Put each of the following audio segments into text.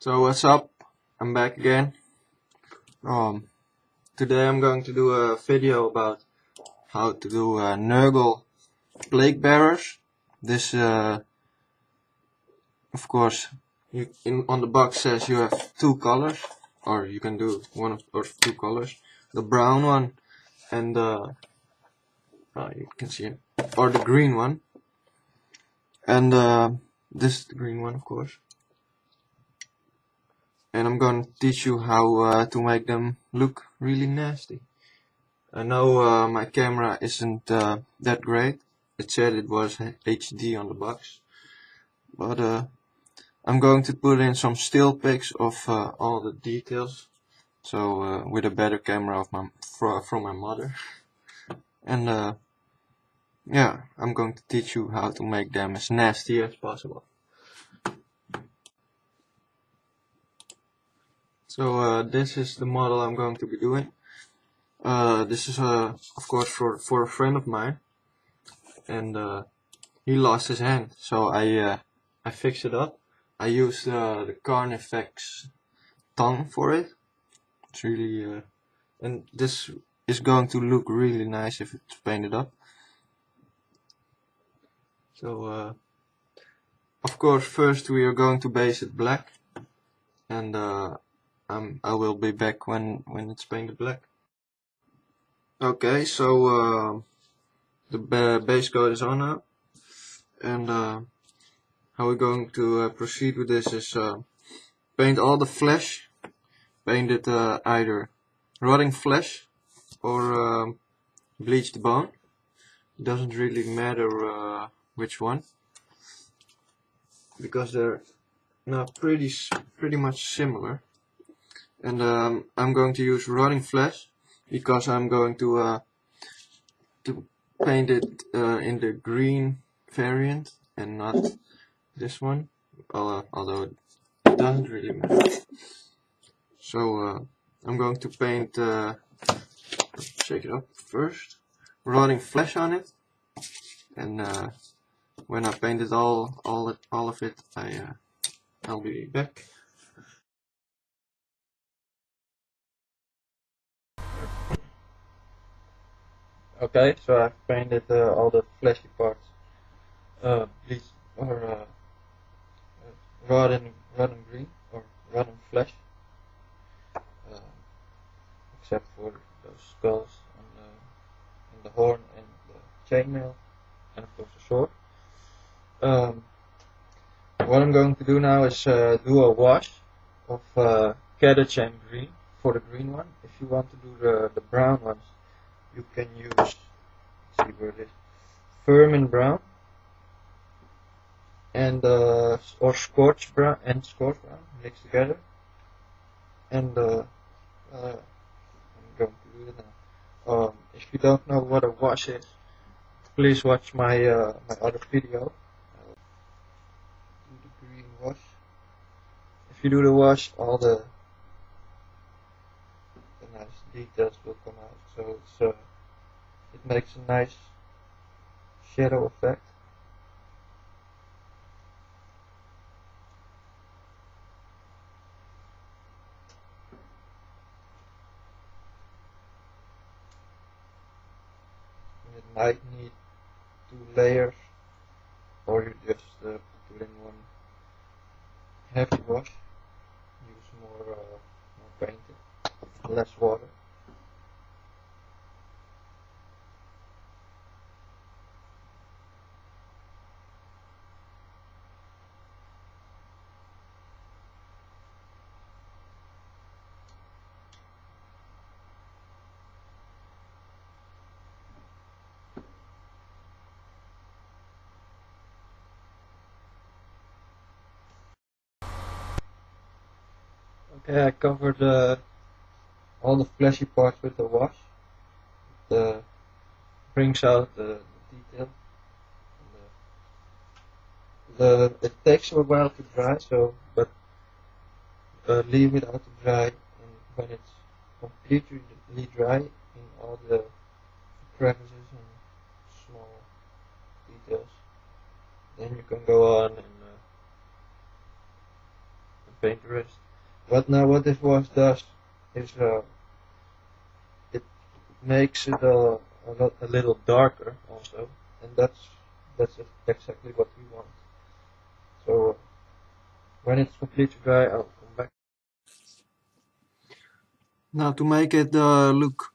So what's up? I'm back again. Today I'm going to do a video about how to do nurgle plague bearers. This, of course, on the box says you have two colors, or you can do one or two colors. The brown one and you can see it, or the green one. And this is the green one, of course. And I'm going to teach you how to make them look really nasty. I know my camera isn't that great. It said it was HD on the box, but I'm going to put in some still pics of all the details. So with a better camera of from my mother, and yeah, I'm going to teach you how to make them as nasty as possible. So this is the model I'm going to be doing. This is of course for a friend of mine, and he lost his hand, so I fixed it up. I used the Carnifex tongue for it. It's really and this is going to look really nice if it's painted up. So of course first we are going to base it black, and I will be back when it's painted black. Okay, so the base coat is on now, and how we're going to proceed with this is paint all the flesh. Paint it either rotting flesh or bleach the bone. It doesn't really matter which one, because they're not pretty much similar. And I'm going to use rotting flesh because I'm going to paint it in the green variant and not this one, although it doesn't really matter. So I'm going to paint, shake it up first, rotting flesh on it, and when I painted all of it, I'll be back. Okay, so I've painted all the fleshy parts, bleach or rotten green or rotten flesh, except for those skulls and the horn and the chainmail, and of course the sword. What I'm going to do now is do a wash of cabbage and green for the green one. If you want to do the brown ones, you can use, let's see where it is, Vermin brown and or scorch brown mixed together. And I'm going to do it now. If you don't know what a wash is, please watch my my other video. Do the green wash. If you do the wash, all the nice details will come out. So it's it makes a nice shadow effect. And it might need 2 layers, or you just put in one heavy wash. Use more painting, less water. Okay, I covered all the fleshy parts with the wash. It brings out the detail. It takes a while to dry, so but leave it out to dry, and when it's completely dry in all the crevices and small details, then you can go on and paint the rest. But now what this wash does is it makes it a little darker also, and that's exactly what we want. So when it's completely dry, I'll come back. Now to make it look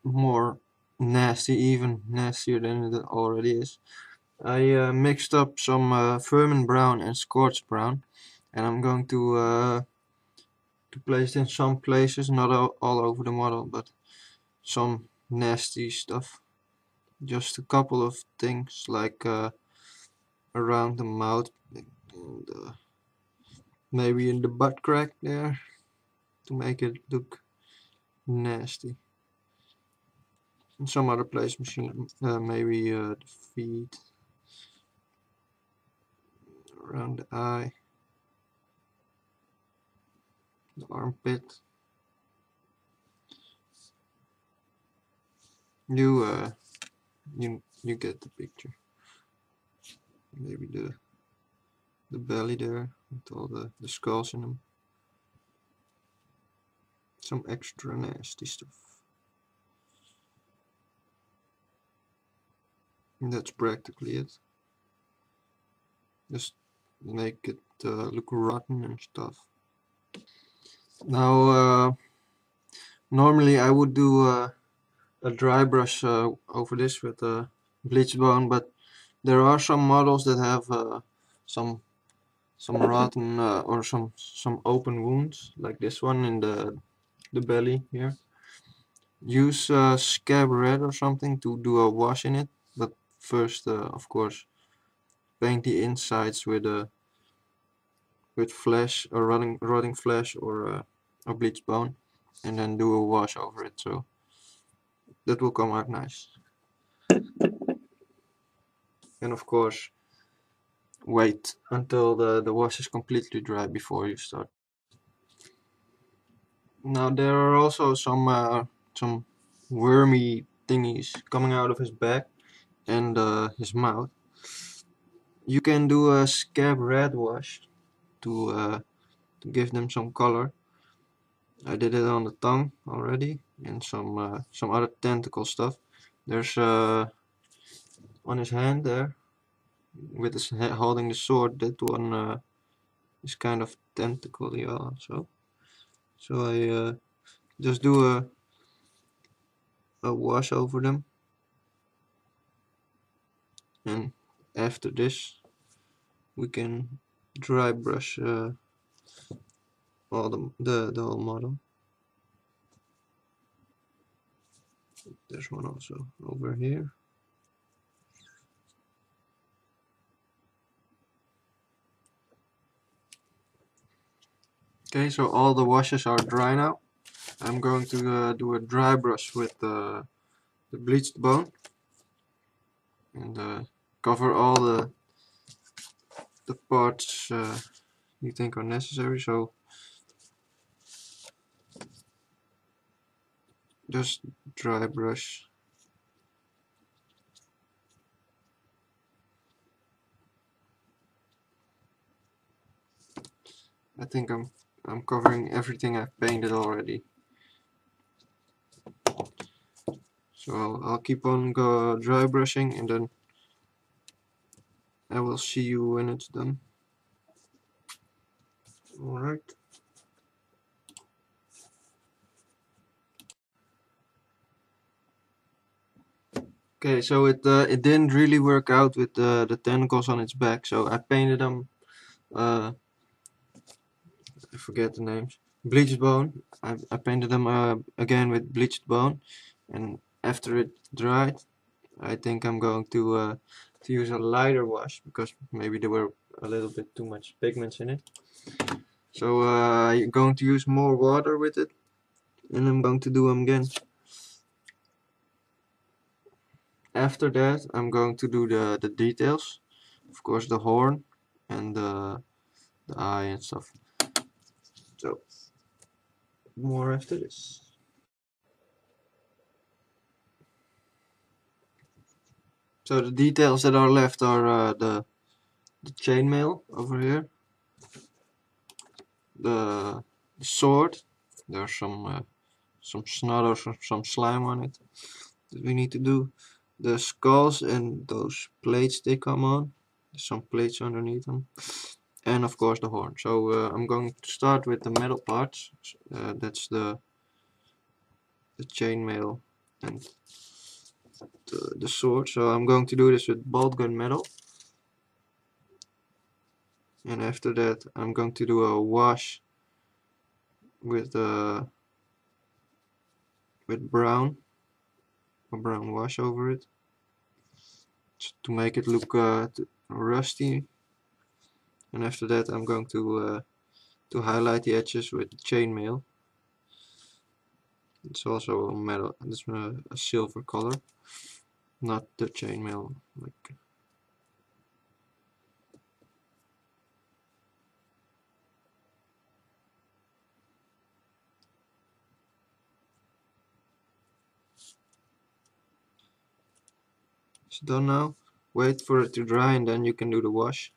more nasty, even nastier than it already is, I mixed up some vermin brown and scorched brown, and I'm going to place it in some places, not all over the model, but some nasty stuff. Just a couple of things like around the mouth and maybe in the butt crack there to make it look nasty. In some other place, maybe the feet, around the eye, the armpit. You you get the picture. Maybe the belly there with all the skulls in them. Some extra nasty stuff. And that's practically it. Just make it look rotten and stuff. Now normally I would do a dry brush over this with a bleach bone, but there are some models that have some rotten or some open wounds, like this one in the belly here. Use scab red or something to do a wash in it, but first of course paint the insides with flesh or rotting flesh or a bleach bone, and then do a wash over it, so that will come out nice. And of course wait until the wash is completely dry before you start. Now there are also some wormy thingies coming out of his back and his mouth. You can do a scab red wash to give them some color. I did it on the tongue already and some other tentacle stuff. There's on his hand there with his holding the sword. That one is kind of tentacly also. So I just do a wash over them, and after this we can dry brush all the whole model. There's one also over here. Okay, so all the washes are dry now. I'm going to do a dry brush with the bleached bone and cover all the parts you think are necessary. So just dry brush. I think I'm covering everything I've painted already. So I'll keep on dry brushing, and then I will see you when it's done. Alright. Okay, so it didn't really work out with the tentacles on its back, so I painted them. I forget the names. Bleached bone. I painted them again with bleached bone, and after it dried, I think I'm going to use a lighter wash because maybe there were a little bit too much pigments in it. So I'm going to use more water with it, and I'm going to do them again. After that, I'm going to do the details, of course the horn and the eye and stuff. So more after this. So the details that are left are the chainmail over here. the sword. There's some snot or some slime on it that we need to do. The skulls and those plates they come on. There's some plates underneath them. And of course the horn. So I'm going to start with the metal parts. That's the chainmail and the sword. So I'm going to do this with bolt gun metal. And after that I'm going to do a wash with brown, a brown wash over it to make it look rusty. And after that I'm going to highlight the edges with chainmail. It's also a metal, it's a silver color, not the chainmail. Like, it's done now. Wait for it to dry and then you can do the wash.